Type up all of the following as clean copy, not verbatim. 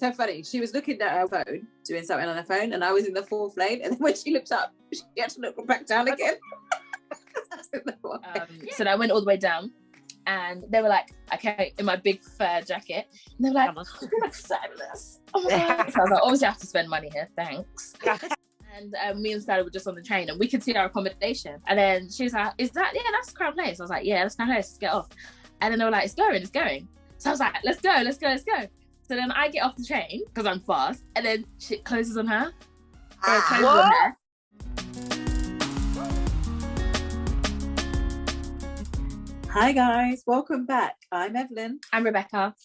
so funny. She was looking at her phone, doing something on her phone, and I was in the fourth lane. And then when she looked up, she had to look back down again. So I went all the way down, and they were like, okay, in my big fur jacket, and they were like, oh, you're like fabulous. Oh my god! So I was like, obviously I have to spend money here, thanks. And me and Sally were just on the train, and we could see our accommodation. And then she was like, that's Crown Place. I was like, yeah, that's Crown Place, let's get off. And then they were like, it's going. So I was like, let's go. So then I get off the train, because I'm fast, and then shit closes on her. On her. Hi guys, welcome back. I'm Evelyn. I'm Rebecca.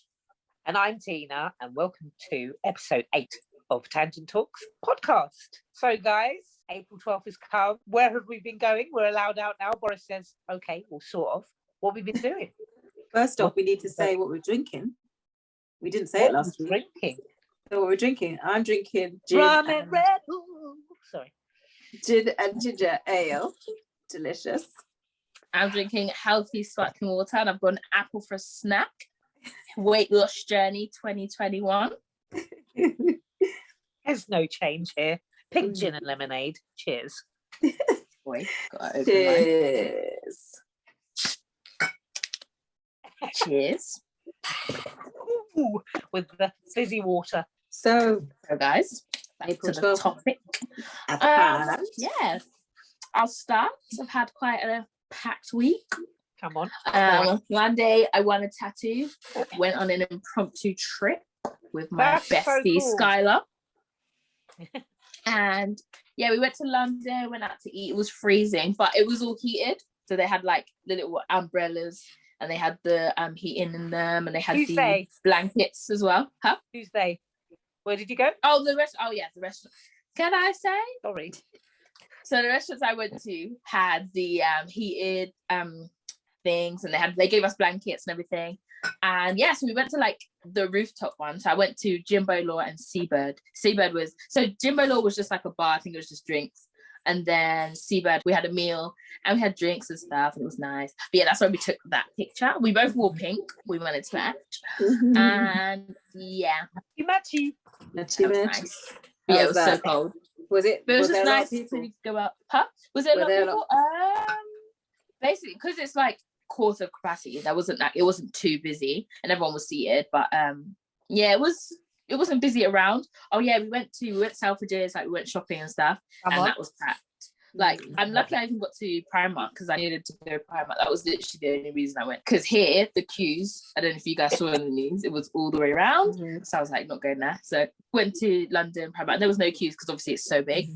And I'm Tina, and welcome to episode 8 of Tangent Talks podcast. So guys, April 12th has come. Where have we been going? We're allowed out now. Boris says, okay, well, sort of. What have we been doing? First off, we need to say what we're drinking. We didn't say it last week. Drinking? So what we're drinking? I'm drinking gin Rum and Red Bull. Sorry. Gin and ginger ale. Delicious. I'm drinking healthy sparkling water, and I've got an apple for a snack. Weight loss journey 2021. There's no change here. Pink gin and lemonade. Cheers. Boy, cheers. Cheers. Ooh, with the fizzy water. So guys, back to the topic. Yeah, I'll start. I've had quite a packed week. Come on. One day I won a tattoo. Went on an impromptu trip with my bestie so cool. Skylar. And yeah, we went to London, went out to eat. It was freezing, but it was all heated. So they had like the little umbrellas, and they had the heating in them, and they had the blankets as well. Huh? Who's they? Where did you go? Oh, the restaurant. Oh yeah, the restaurant. Can I say? Sorry. So the restaurants I went to had the heated things, and they gave us blankets and everything. And yeah, so we went to like the rooftop one. So I went to Jimbo Law and Seabird. Jimbo Law was just like a bar. I think it was just drinks. And then Seabird, we had a meal and we had drinks and stuff, and it was nice. But yeah, that's why we took that picture. We both wore pink. We wanted to match. And yeah. Matchy. Nice. Yeah, it was so cold. Was it? But it was just nice to go out. Huh? Was there a lot of people? Basically, because it's like quarter of capacity, it wasn't too busy, and everyone was seated. But yeah, it wasn't busy around. Oh yeah, we went Selfridges, like we went shopping and stuff, that was packed. Like I'm lucky I even got to Primark, because I needed to go to Primark. That was literally the only reason I went. Because here the queues, I don't know if you guys saw in the news, it was all the way around. So I was like, not going there. So went to London Primark. There was no queues because obviously it's so big.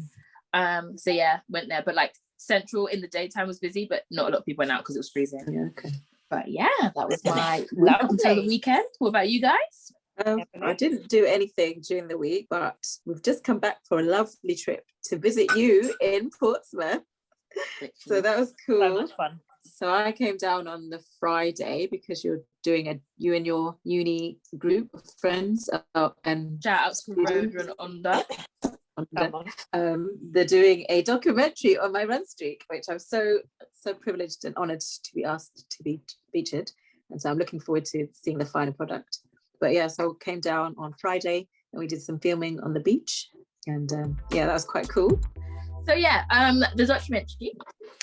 So yeah, went there. But like Central in the daytime was busy, but not a lot of people went out because it was freezing. Yeah, okay. But yeah, that was my week until the weekend. What about you guys? I didn't do anything during the week, but we've just come back for a lovely trip to visit you in Portsmouth. So that was cool. So much fun. So I came down on the Friday because you and your uni group of friends and shout out to Rhoda and Onda. They're doing a documentary on my run streak, which I'm so privileged and honoured to be asked to be featured, and so I'm looking forward to seeing the final product. But yeah, so I came down on Friday and we did some filming on the beach, and yeah, that was quite cool. So yeah, the documentary,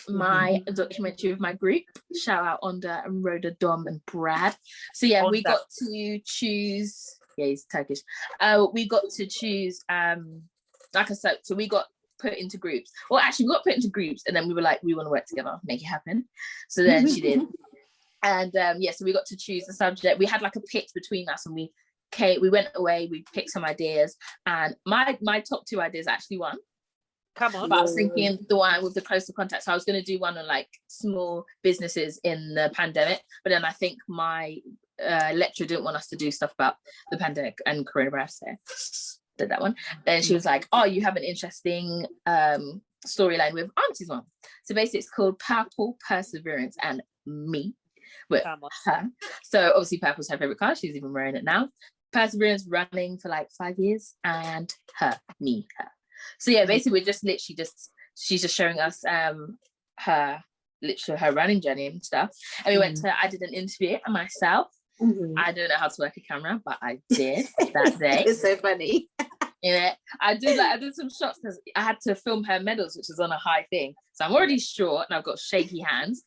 my documentary with my group, shout out Onda and Rhoda, Dom and Brad. So yeah, we got to choose. Yeah, he's Turkish. We got to choose. Like I said, so we got put into groups. Well, actually, we got put into groups, and then we were like, we want to work together, make it happen. So then she did. And yeah, so we got to choose the subject. We had like a pitch between us, and we went away, we picked some ideas, and my top 2 ideas actually won. Come on. But I was thinking the one with the closer contact. So I was going to do one on like small businesses in the pandemic, but then I think my lecturer didn't want us to do stuff about the pandemic and coronavirus. So did that one. Then she was like, oh, you have an interesting storyline with Auntie's one. So basically it's called Purple, Perseverance and Me. With her. So obviously Purple's her favorite car, she's even wearing it now. Perseverance, running for like 5 years, and her. So yeah, basically we're just literally she's just showing us her running journey and stuff. And I did an interview myself, I don't know how to work a camera, but I did that day. It's so funny. Yeah, I did some shots because I had to film her medals, which is on a high thing. So I'm already short and I've got shaky hands.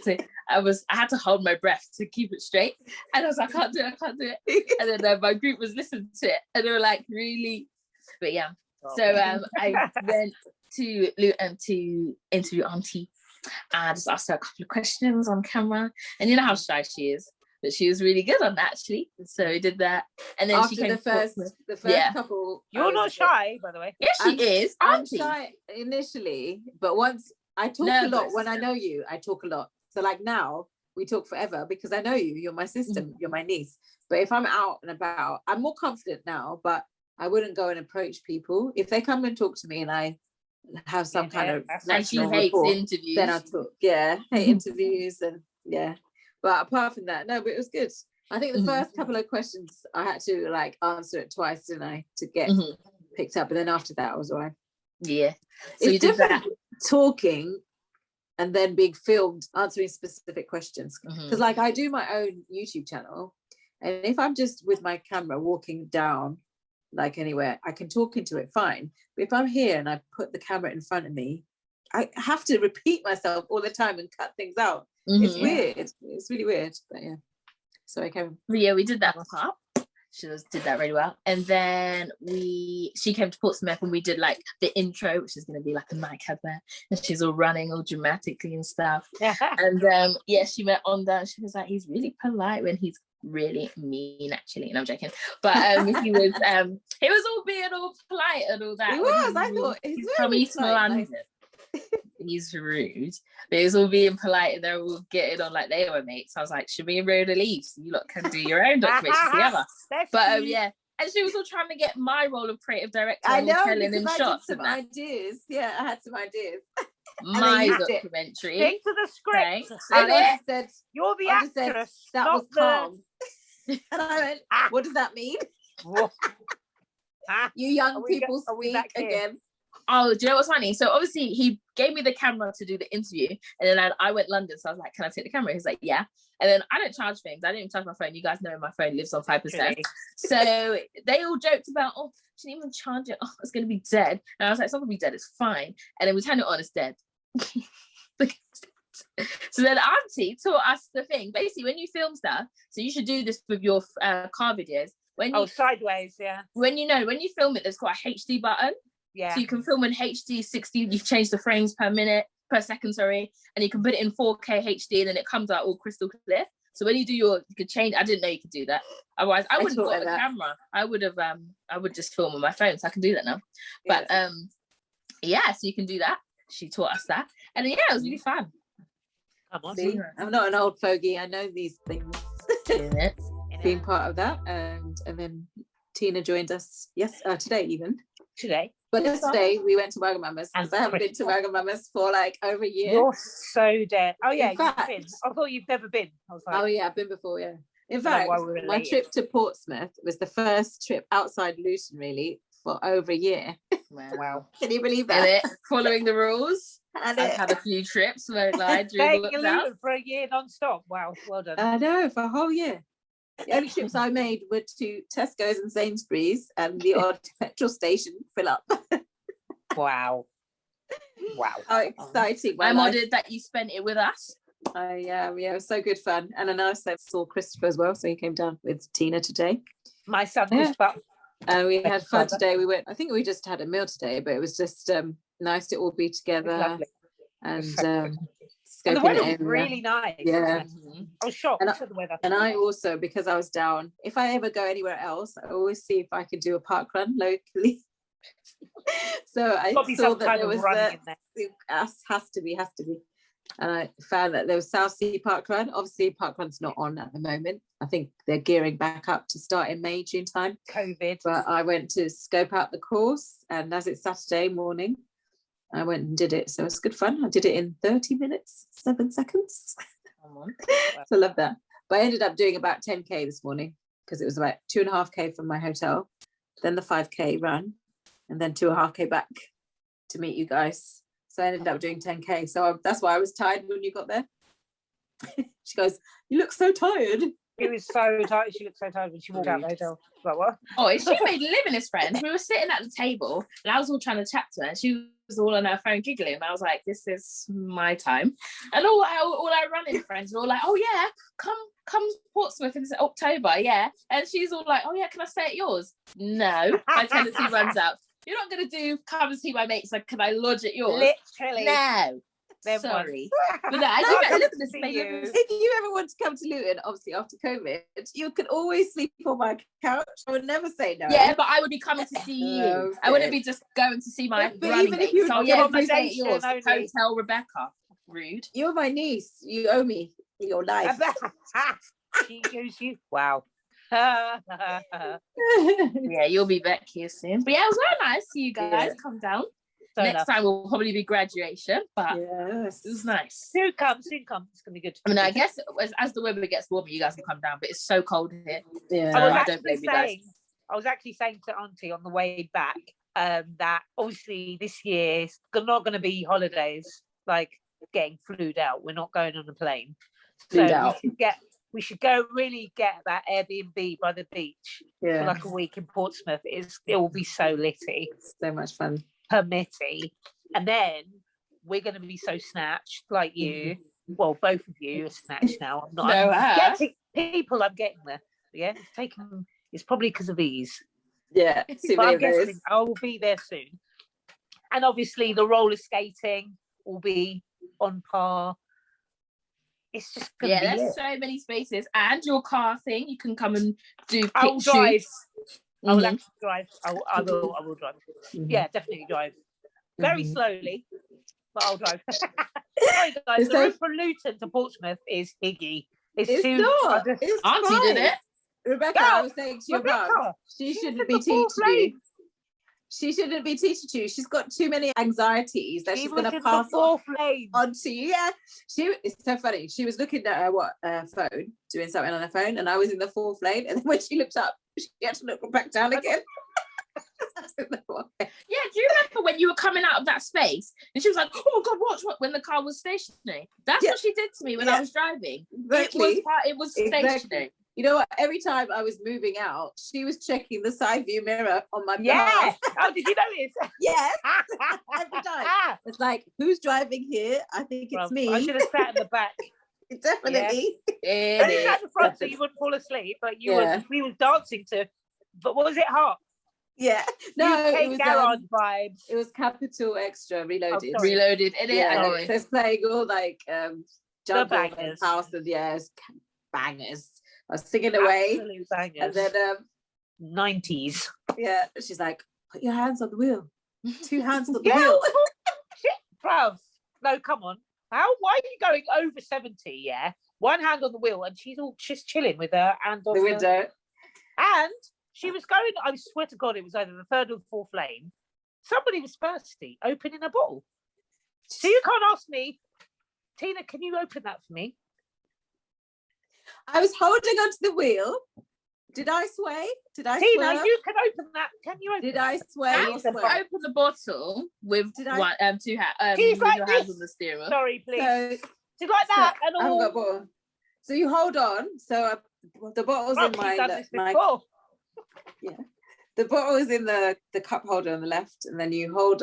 So I had to hold my breath to keep it straight. And I was like, I can't do it. And then my group was listening to it and they were like, really? But yeah. So I went to Luton to interview Auntie. I just asked her a couple of questions on camera. And you know how shy she is. But she was really good on that, actually. So we did that. And then After she came the first couple. You're not shy, by the way. Yeah, she is. I'm shy initially, but once I talk a lot when I know you, I talk a lot. So like now we talk forever because I know you, you're my sister, you're my niece. But if I'm out and about, I'm more confident now, but I wouldn't go and approach people. If they come and talk to me and I have some kind of and she hates interviews, then I talk. Yeah, hate interviews and yeah. But apart from that, no, but it was good. I think the first couple of questions I had to like answer it twice, didn't I, to get picked up. And then after that, I was all right. Yeah. So it's different talking and then being filmed, answering specific questions. Because like I do my own YouTube channel. And if I'm just with my camera walking down, like anywhere, I can talk into it fine. But if I'm here and I put the camera in front of me, I have to repeat myself all the time and cut things out. It's weird. It's really weird. But yeah. So I came. Yeah, we did that part. She did that really well. And then she came to Portsmouth and we did like the intro, which is going to be like a mic advert. And she's all running all dramatically and stuff. And she went on there. She was like, he's really polite when he's really mean, actually. And I'm joking. But he was all being all polite and all that. He was. I thought he's very polite. He's rude, but he was all being polite and they're all getting on like they were mates. I was like, should we and Rhoda leave so you lot can do your own documentations together? But yeah, and she was all trying to get my role of creative director. I know, telling in shots did some ideas. Yeah, I had some ideas. My documentary. Stick to the script. And I said, "You're the actress." That was calm. And I went, "What does that mean?" You young people speak again. Oh, do you know what's funny? So obviously he gave me the camera to do the interview, and then I went to London, so I was like, "Can I take the camera?" He's like, "Yeah." And then I don't charge things. I didn't even charge my phone. You guys know my phone lives on 5%. So they all joked about, "Oh, she didn't even charge it. Oh, it's gonna be dead." And I was like, "It's not gonna be dead. It's fine." And then we turned it on. It's dead. So then Auntie taught us the thing. Basically, when you film stuff, so you should do this with your car videos. When you sideways, yeah. When you film it, there's got a HD button. Yeah. So you can film in HD 60, you change the frames per second, and you can put it in 4K HD and then it comes out all crystal clear. So when you do you could change, I didn't know you could do that. Otherwise, I wouldn't have got a camera. I would just film on my phone, so I can do that now. But so you can do that. She taught us that. And then, it was really fun. See, I'm not an old fogey. I know these things. Being part of that. And then Tina joined us today even. But yesterday we went to Wagamama's because I haven't been to Wagamama's for like over a year. You're so dead. Oh yeah, you've been. I thought you've never been. I was like, oh yeah, I've been before. Yeah. In fact, my trip to Portsmouth was the first trip outside Luton really for over a year. Wow. Can you believe that? Following the rules. I've had a few trips where I staying in Luton for a year non-stop. Wow, well done. I know, for a whole year. The only trips I made were to Tesco's and Sainsbury's and the odd petrol station fill up. Wow. How exciting. I'm honoured that you spent it with us. Yeah, it was so good fun. And then I also saw Christopher as well, so he came down with Tina today. My son Christopher. We had fun today. I think we just had a meal today, but it was just nice to all be together. And the weather was really nice. Yeah. I was shocked at the weather. And I also, because I was down, if I ever go anywhere else, I always see if I can do a park run locally. So I saw that there was has to be. And I found that there was South Sea Park Run. Obviously, Park Run's not on at the moment. I think they're gearing back up to start in May, June time. COVID. But I went to scope out the course, and as it's Saturday morning, I went and did it. So it's good fun. I did it in 30 minutes, 7 seconds. So I love that. But I ended up doing about 10K this morning because it was about 2.5K from my hotel, then the 5K run, and then 2.5K back to meet you guys. So I ended up doing 10K. So that's why I was tired when you got there. She goes, "You look so tired." She was so tired. She looked so tired when she walked out the hotel. Like, what? Oh, she made living as friends. We were sitting at the table and I was all trying to chat to her. And she was all on her phone giggling. And I was like, this is my time. And all our running friends were all like, oh yeah, come Portsmouth in October, yeah. And she's all like, oh yeah, can I stay at yours? No, my tenancy runs out. You're not going to do come and see my mates. Like, can I lodge at yours? Literally. No. Them Sorry. ones. But no, I I'll do come look to at this. see They you. look- If you ever want to come to Luton, obviously after COVID, you could always sleep on my couch. I would never say no. Yeah, but I would be coming to see you. Okay. I wouldn't be just going to see my But running even if mates. you- Oh yeah, Accommodation stay at yours. only. Hotel Rebecca. Rude. You're my niece. You owe me your life. She owes you. Wow. Yeah, you'll be back here soon. But yeah, it was very nice to see you guys Yeah. come down. So Next enough. time will probably be graduation, but Yes. it was nice. Soon come. It's gonna be good. I mean, I guess as the weather gets warmer, you guys can come down, but it's so cold here. Yeah. I was I don't actually blame you guys. saying, I was actually saying to Auntie on the way back that obviously this year it's not going to be holidays like getting flued out. We're not going on a plane, so Flued out. we should go really get that Airbnb by the beach for Yeah. like a week in Portsmouth. It will be so litty, So much fun. permitty, and then we're going to be so snatched like you. Well, both of you are snatched now. I'm not. No, I'm getting people. I'm getting there. Yeah, it's taken. It's probably because of these. Yeah. Too But many I'm of those. guessing I will be there soon. And obviously the roller skating will be on par. It's just gonna Yeah, be there's it. so many spaces. And your car thing, you can come and do I will pick drive. shoots. I will Mhm. actually drive. I will drive. Mhm. Yeah, definitely drive. Very Mhm. slowly, but I'll drive. Sorry guys, the So- route from Luton to Portsmouth is higgy. It's too not. I just- It's Auntie fine. did it. Rebecca, Go, I was saying to your mum, Rebecca, she she's shouldn't in be the fourth teaching you. lane. She shouldn't be teaching you. She's got too many anxieties that She she's was going to in pass the fourth lane. on to you. Yeah, it's so funny. She was looking at her phone, doing something on her phone, and I was in the fourth lane. And then when she looked up, she had to look back down again. Yeah, do you remember when you were coming out of that space and she was like, oh God, watch what when the car was stationary? That's Yeah. what she did to me when Yeah. I was driving. Exactly. It was Exactly. stationary. You know what? Every time I was moving out, she was checking the side view mirror on my Yeah. behalf. Oh, did you notice? Yes. Every time. It's like, who's driving here? I think it's Well, me. I should have sat in the back. Definitely. It Only sat is. in the front so you wouldn't fall asleep, but Yeah. we was dancing to. But what was it? Hot. Yeah. No, UK it was garage vibes. it was Capital Extra Reloaded. sorry. Reloaded in it. Yeah, I know sorry. it. so it's playing all like Jungle and bangers. House and bangers. I was singing away, Absolute bangers. and then 90s. yeah, she's like, "Put your hands on the wheel. 2 hands on the Yeah. wheel." Shit, bruv. No, come on. Why are you going over 70? Yeah, one hand on the wheel, and she's chilling with her hand on The window. And she was going. I swear to God, it was either the third or the fourth lane. Somebody was thirsty, opening a bottle. So you can't ask me, Tina, can you open that for me? I was holding onto the wheel. Did I sway? Did I Tina, swerve? you can open that. Can you open Did that? I sway? And or you swerve? open the bottle with Did I- one, two hands, She's with like your hands this. on the steering wheel. Sorry, please. So, She's like that and I haven't all. got a bottle. So you hold on. So the bottle's Oh, in she's done this my before. the bottle is in the cup holder on the left, and then you hold.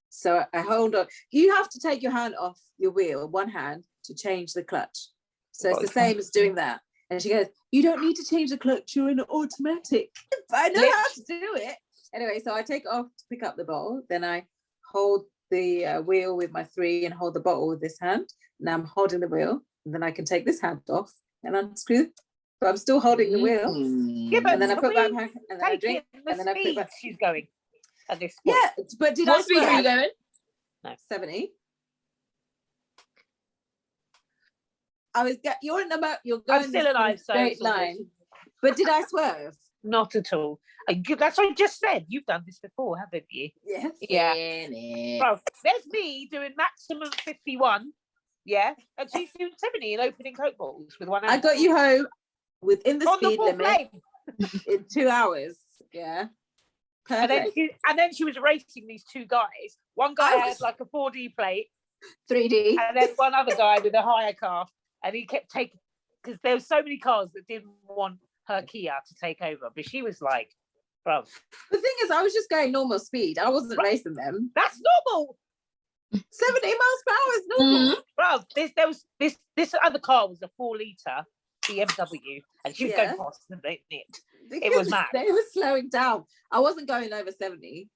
So I hold on. You have to take your hand off your wheel, one hand, to change the clutch. So it's the same as doing that. And she goes, "You don't need to change the clutch. You're in automatic." But I know how to do it. Anyway, so I take it off to pick up the bottle. Then I hold the wheel with my 3 and hold the bottle with this hand. Now I'm holding the wheel. And then I can take this hand off and unscrew. But I'm still holding the wheel. Yeah, but And then I can put back we and then I take drink. it the And then I put it speed back. she's going at this point. Yeah, but did What I speed are you swear? going? 70. I was you're in the you're going I'm still this alive, so straight it's all good. line. But did I swerve? Not at all. That's what I just said. You've done this before, haven't you? Yes. Yeah. In it. Bro, there's me doing maximum 51, yeah, and she's doing 70 and opening Coke bottles with one hand. I got you home within the on the speed fourth limit lane. in 2 hours. Yeah. And then, Perfect. she was racing these two guys. One guy had like a 4D plate, 3D. and then one other guy with a hire car, and he kept taking. because there were so many cars that didn't want her Kia to take over, but she was like, bro. The thing is, I was just going normal speed. I wasn't racing them. That's normal. 70 miles per hour is normal. Bro, this other car was a 4-litre BMW, and she was going past them. It was mad. They were slowing down. I wasn't going over 70.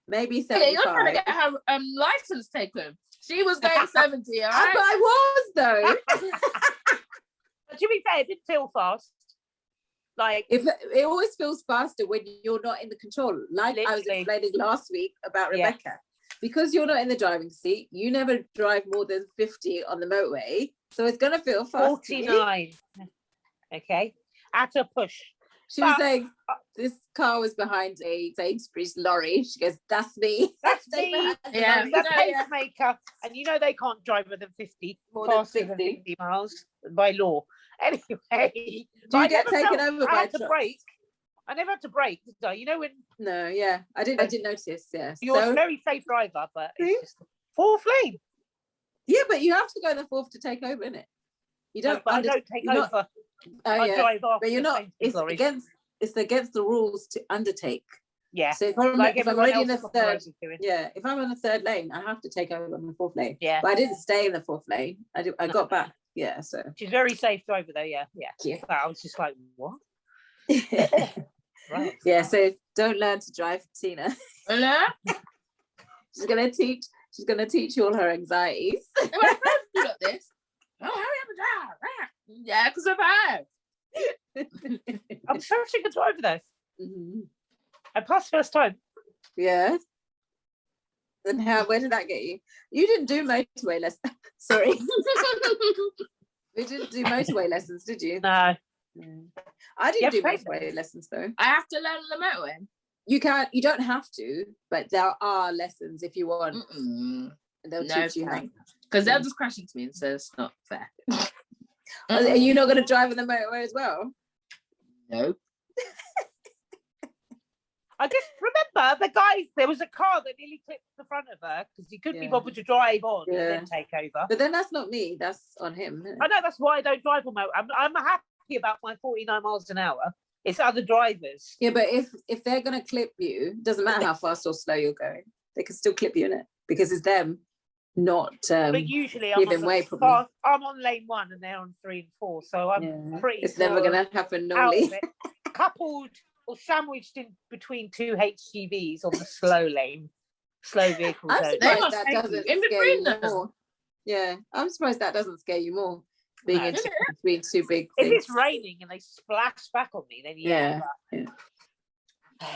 Maybe 75. Yeah, you're trying to get her license taken. She was going 70, all right? But I was, though. But to be fair, it didn't feel fast. Like, if it always feels faster when you're not in the control. Like I was explaining last week about Rebecca. Because you're not in the driving seat, you never drive more than 50 on the motorway. So it's going to feel fast. 49. Okay. At a push. She was saying, this car was behind a Sainsbury's lorry. She goes, that's me. That's me. Yeah. The pacemaker. And you know they can't drive more than 50. More than 50 miles by law. Anyway. Do you get taken over by trucks? I never had to brake, did I? You know when... No, yeah. I didn't notice, yes. You're a very safe driver, but it's just fourth lane. Yeah, but you have to go in the fourth to take over, innit? You don't. No, I don't take over. I drive off. But you're not. It's against the rules to undertake. Yeah. So if I'm already in the third, if I'm on the third lane, I have to take over on the fourth lane. Yeah. But I didn't stay in the fourth lane. I got back. Yeah. So she's a very safe driver, though. Yeah. But I was just like, what? Right. Yeah. So don't learn to drive, Tina. She's gonna teach you all her anxieties. My friends do like this. Oh, hurry up and drive. Yeah, because of her. I'm such a good driver, though. Mm-hmm. I passed first time. Yeah. And where did that get you? You didn't do motorway lessons. Sorry. We didn't do motorway lessons, did you? No. I didn't do motorway lessons though. I have to learn on the motorway. You don't have to, but there are lessons if you want. They'll teach you how. Because they'll just crash into me, and so it's not fair. Are you not going to drive on the motorway as well? No. I just remember there was a car that nearly clipped the front of her because he couldn't be bothered to drive on and then take over. But then that's not me, that's on him. I know, that's why I don't drive on motor. I'm happy about my 49 miles an hour. It's other drivers. Yeah, but if they're going to clip you, doesn't matter how fast or slow you're going, they can still clip you in it because it's them not but usually giving way. I'm on lane 1 and they're on 3 and 4, so I'm pretty. It's never going to happen normally. Coupled or sandwiched in between 2 HGVs on the slow vehicle I'm zone. surprised that doesn't scare you more. Yeah, I'm surprised that doesn't scare you more. Being in between 2 big things. If it's raining and they splash back on me, then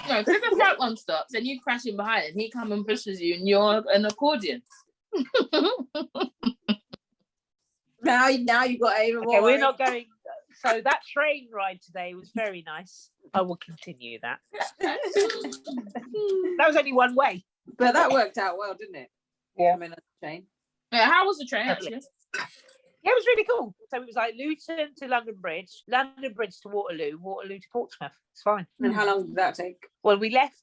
No, if the front one stops and you crash in behind and he comes and pushes you and you're an accordion. now you got even more. Okay, we're not going. So that train ride today was very nice. I will continue that. That was only one way. But that worked out well, didn't it? Yeah. I mean, on the train. Yeah, how was the train actually? Yeah, it was really cool. So it was like Luton to London Bridge to Waterloo, Waterloo to Portsmouth. It's fine. And how long did that take? Well, we left,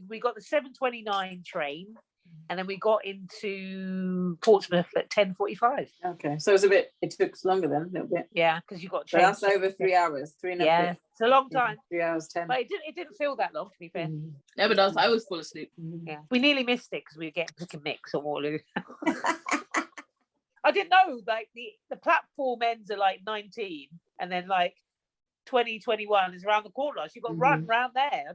we got the 7:29 train, and then we got into Portsmouth at 10:45. Okay, so it took longer then, a little bit. Yeah, because you got. So that's over 3 hours, 3 and a bit. Yeah, it's a long time. 3 hours 10. But it didn't feel that long, to be fair. Never does. I always fall asleep. Yeah, we nearly missed it because we were getting pick and mix on Waterloo. I didn't know, like the platform ends are like 19, and then like 20, 21 is around the corner. So you've got to run around there. I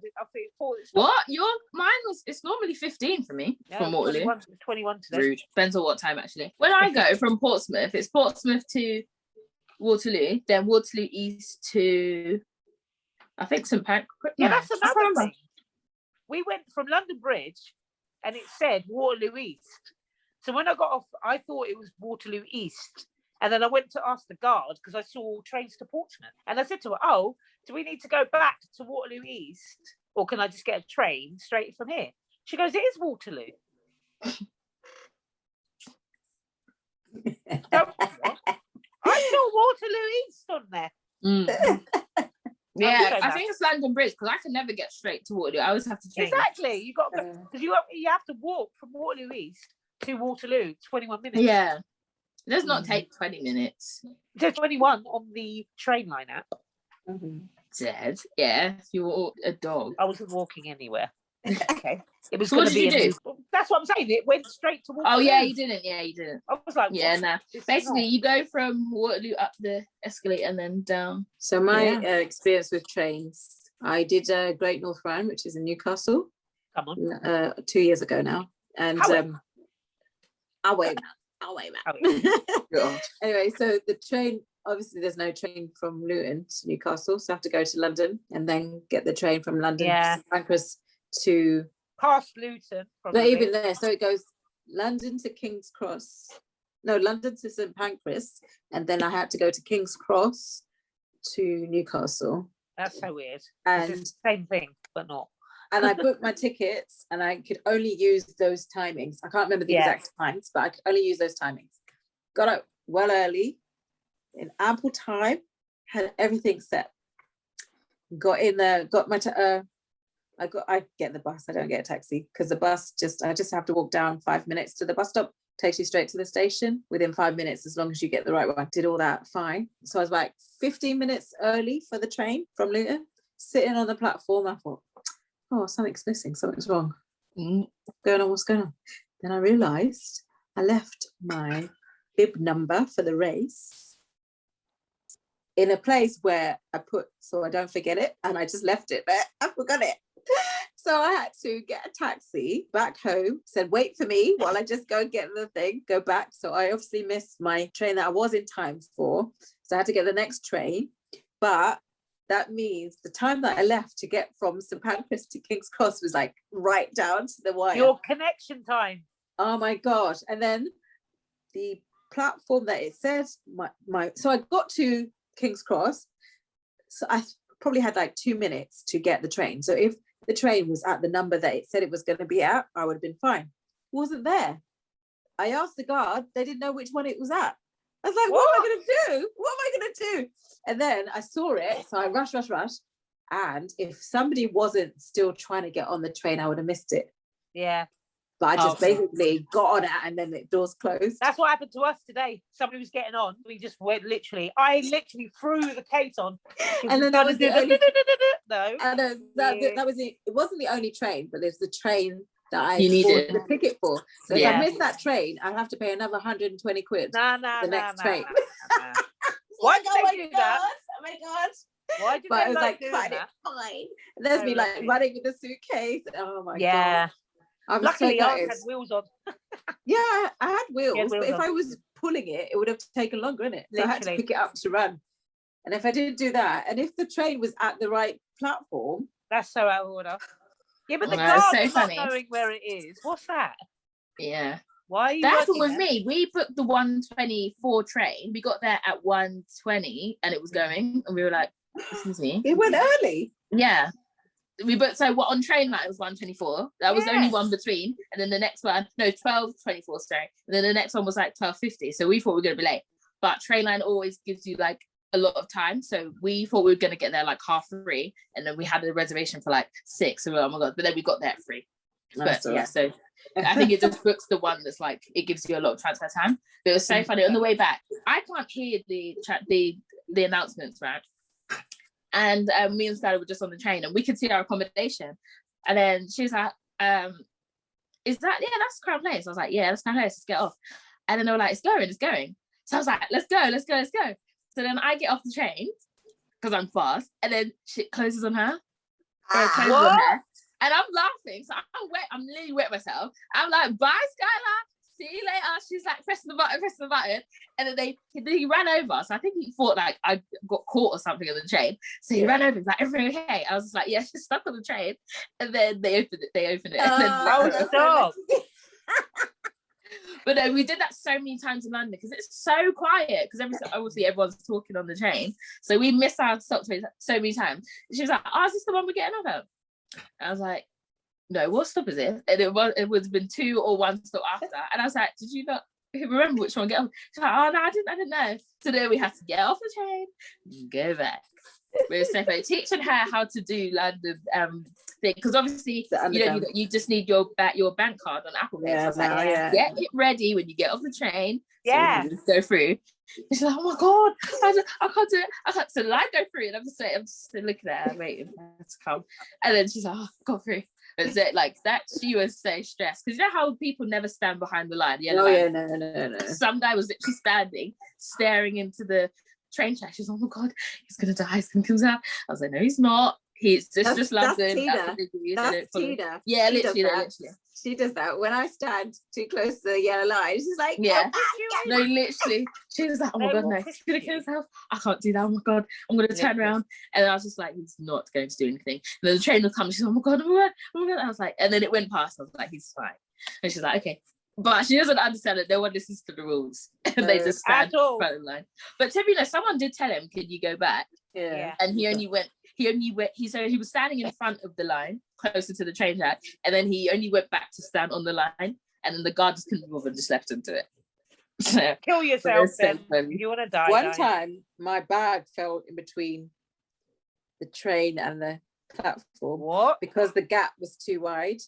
thought it's what? It's normally 15 for me from Waterloo. 21 today. Rude. Depends on what time actually. When I go from Portsmouth, it's Portsmouth to Waterloo, then Waterloo East to I think St Pancras. Yeah, that's another thing. We went from London Bridge, and it said Waterloo East. So when I got off, I thought it was Waterloo East. And then I went to ask the guard because I saw trains to Portsmouth. And I said to her, oh, do we need to go back to Waterloo East? Or can I just get a train straight from here? She goes, it is Waterloo. I saw Waterloo East on there. Yeah, I think it's London Bridge because I can never get straight to Waterloo. I always have to change. Exactly. You got because you have to walk from Waterloo East to Waterloo, 21 minutes. Yeah. It does not take 20 minutes. There's 21 on the Trainline app. Dead. Yeah, if you were a dog. I wasn't walking anywhere. Okay. It was So going what to did be. you do? That's what I'm saying. It went straight to Waterloo. Oh yeah, you didn't. Yeah, you didn't. I was like, yeah, what? nah. Basically, you go from Waterloo up the escalator and then down. So my experience with trains, I did Great North Run, which is in Newcastle. Come on. 2 years ago now, and I'll wait. Anyway, so the train. Obviously, there's no train from Luton to Newcastle, so I have to go to London and then get the train from London to St Pancras to past Luton. But even there, so it goes London to King's Cross. No, London to St Pancras, and then I had to go to King's Cross to Newcastle. That's so weird. And it's the same thing, but not. And I booked my tickets, and I could only use those timings. I can't remember the exact times, but I could only use those timings. Got up well early, in ample time, had everything set. Got in there, got my I get the bus. I don't get a taxi because the bus I just have to walk down 5 minutes to the bus stop. Takes you straight to the station within 5 minutes, as long as you get the right one. Did all that fine. So I was like 15 minutes early for the train from Luton, sitting on the platform. I thought, oh, something's missing, something's wrong. What's going on? Then I realised I left my bib number for the race in a place where I put so I don't forget it, and I just left it there. I forgot it. So I had to get a taxi back home, said wait for me while I just go get the thing, go back. So I obviously missed my train that I was in time for, so I had to get the next train. But that means the time that I left to get from St Pancras to King's Cross was like right down to the wire. Your connection time. Oh my gosh. And then the platform that it said so I got to King's Cross, so I probably had like 2 minutes to get the train. So if the train was at the number that it said it was going to be at, I would have been fine. It wasn't there. I asked the guard, they didn't know which one it was at. I was like, what am I going to do? What am I going to do? And then I saw it, so I rushed. And if somebody wasn't still trying to get on the train, I would have missed it. Yeah. But I just basically got on it, and then the doors closed. That's what happened to us today. Somebody was getting on. We just went I literally threw the case on. And then that was the only... No. And that was it. It wasn't the only train, but there's the train that I needed the ticket for. So if I missed that train, I'd have to pay another 120 quid. The next train. Why did they do that? Oh my god. Why did they like doing that? Fine. And there's me like running with the suitcase. Oh my god. Luckily, ours had wheels on. Yeah, I had wheels, but if on. I was pulling it, it would have taken longer, innit? So I had to pick it up to run. And if I didn't do that, and if the train was at the right platform, that's so out of order. Yeah, but the guard is not knowing where it is. What's that? Yeah. Why are you that happened with me. We booked the 1:24 train. We got there at 1:20 and it was going, and we were like, excuse me. It went early. Yeah. We booked, so what, on train line it was 1:24. That was only one between, and then the next one, no, 12:24, sorry. And then the next one was like 12:50. So we thought we were gonna be late. But train line always gives you like a lot of time. So we thought we were gonna get there like 3:30, and then we had a reservation for like 6. So we were, oh my god, but then we got there at 3. But yeah, so I think it just books the one that's like, it gives you a lot of transfer time. But it was so funny on the way back. I can't hear the announcements, right? And me and Skylar were just on the train, and we could see our accommodation. And then she was like, is that, yeah, that's Crown Place. I was like, yeah, that's Crown Place, let's get off. And then they were like, it's going. So I was like, let's go. So then I get off the train, because I'm fast, and then shit closes on her. Closes on her. And I'm laughing, so I'm wet. I'm literally wet myself. I'm like, bye, Skylar. See you later. She's like, press the button. And then he ran over. So I think he thought like I got caught or something on the train. So he ran over. He's like, everything okay? I was just like, yeah, she's stuck on the train. And then they opened it. And then stop. But no, we did that so many times in London because it's so quiet. Because obviously everyone's talking on the train. So we missed our stops so many times. She was like, oh, is this the one we're getting off of? I was like, no, what stop is it? And it would have been 2 or 1 stop after. And I was like, did you not remember which one to get off? She's like, oh no, I didn't know. So then we had to get off the train and go back. But it's so funny. Teaching her how to do London thing, because obviously you just need your bank card on Apple Pay. So I was like, get it ready when you get off the train. Yeah. So just go through. And she's like, oh my god, I can't do it. I can't. So the line go through, and I'm just looking at her, waiting for her to come. And then she's like, oh, go through. Is it like that? She was so stressed because you know how people never stand behind the line. No. Some guy was literally standing, staring into the train track. She's like, oh my god, he's gonna die. He's gonna come out. I was like, no, he's not. He's just London. That's Tina. Yeah, literally. She does that when I stand too close to the yellow line. She's like, yeah, no, literally. She was like, oh my god, no, he's gonna kill himself. I can't do that. Oh my god, I'm gonna turn around. And I was just like, he's not going to do anything. And then the train will come. She's like, oh my god, oh my god, oh my god. I was like, and then it went past. I was like, he's fine. And she's like, okay. But she doesn't understand that no one listens to the rules, and they just stand in front of the line. But to be honest, someone did tell him, "Can you go back?" Yeah. And he only went. He was standing in front of the line, closer to the train track, and then he only went back to stand on the line, and then the guard just couldn't move and just left him to it. So, kill yourself, then. You want to die? One time, my bag fell in between the train and the platform. What? Because the gap was too wide,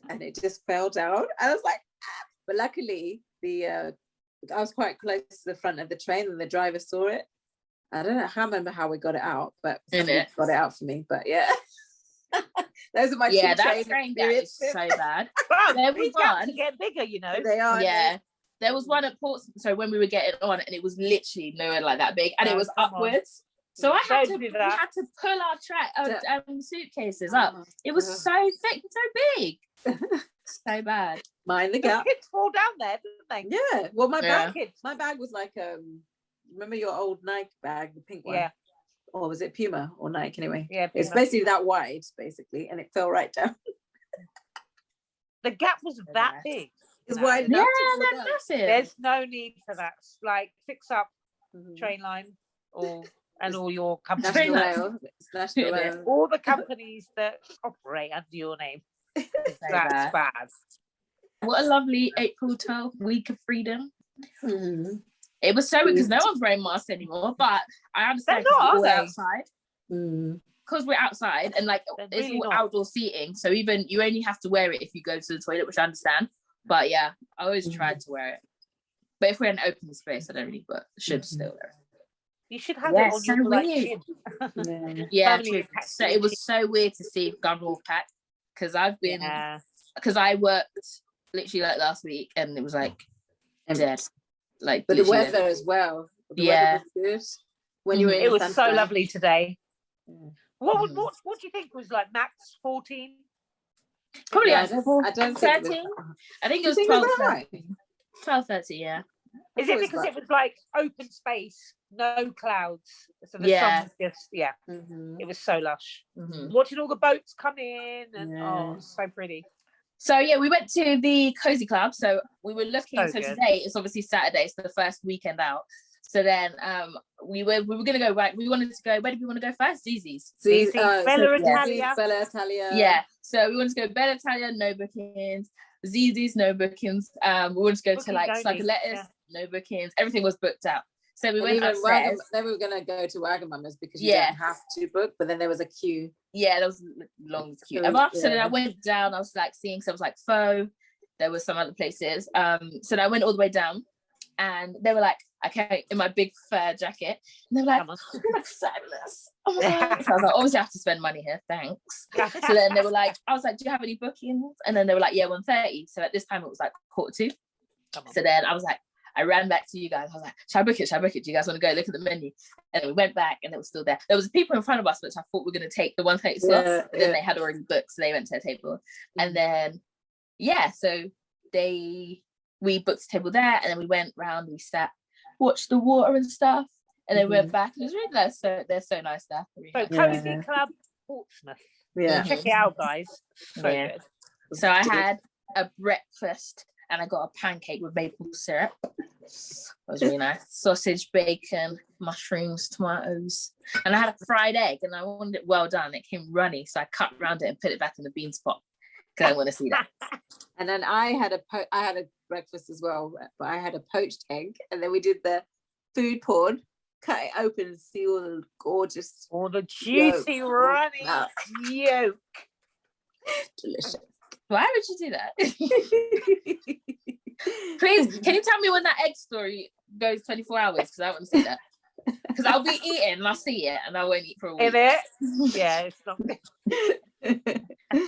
and it just fell down. And I was like, ah. But luckily, I was quite close to the front of the train, and the driver saw it. I can't remember how we got it out, but somebody got it out for me. But yeah, those are my two that train gap is so bad. There was one to get bigger, you know. They are. Yeah, there was one at Portsmouth. So when we were getting on, and it was literally nowhere like that big, and it was upwards. So we had to pull our suitcases up. It was so thick, so big, so bad. Mind the gap. Kids fall down there, didn't they? Yeah. Well, my bag was like remember your old Nike bag, the pink one? Yeah. Or was it Puma or Nike anyway? Yeah, Puma. It's basically that wide, basically, and it fell right down. The gap was that big. It's wide enough. Yeah, that's massive. There's no need for that. Like, fix up train line and all your companies. National Rail. All the companies that operate under your name. That's bad. What a lovely April 12th week of freedom. Mm-hmm. It was so weird because no one's wearing masks anymore, but I understand because we're outside. Because we're outside and like it's all outdoor seating, so even you only have to wear it if you go to the toilet, which I understand. But yeah, I always tried to wear it. But if we're in an open space, I don't really, but should still wear it. You should have it on your like chin. Yeah, so it was so weird to see Gun Wolfpack because I've been because I worked literally like last week and it was like dead. Like, but the weather as well. The weather was good. When you were in it was so lovely today. What do you think was like max 14? Probably I don't 13. I think it was 12, 13. 12, 13, yeah. Is it because it was like open space, no clouds? So the sun was just, it was so lush. Watching all the boats come in and it was so pretty. So yeah, we went to the Cozy Club. So we were looking. So today it's obviously Saturday, so the first weekend out. So then we were gonna go right. We wanted to go. Where did we want to go first? Zizi's. Bella Italia. Yeah. So we wanted to go Bella Italia, no bookings. Zizi's, no bookings. We wanted to go to like Lettuce, no bookings. Everything was booked out. So we went upstairs. Then we were gonna go to Wagamama's because you don't have to book, but then there was a queue. Yeah, there was a long queue. And after that, I went down. I was like seeing, so I was like Faux. There were some other places. So then I went all the way down, and they were like, okay, in my big fur jacket, and they were like, "You're like fabulous." Oh my god! So I was like, obviously I have to spend money here. Thanks. So then they were like, I was like, "Do you have any bookings?" And then they were like, "Yeah, 1:30." So at this time it was like 1:45. So then I was like, I ran back to you guys. I was like, should I book it? Do you guys want to go look at the menu? And then we went back and it was still there. There was people in front of us, which I thought we were going to take the 1:30 slot. But then they had already booked, so they went to a table. And then, so we booked a table there, and then we went round, we sat, watched the water and stuff, and then went back. It was really nice. So they're so nice there. So Cozy Club Portsmouth. Yeah. Check it out, guys. So good. So I had a breakfast and I got a pancake with maple syrup. It was really nice. Sausage, bacon, mushrooms, tomatoes. And I had a fried egg and I wanted it well done. It came runny, so I cut around it and put it back in the bean pot because I want to see that. And then I had a breakfast as well, but I had a poached egg. And then we did the food porn cut it open and see all the gorgeous, all the juicy runny yolk. Delicious. Why would you do that? Please, can you tell me when that egg story goes 24 hours? Because I want to see that. Because I'll be eating and I'll see it and I won't eat for a week. Is it? Yeah, it's not good.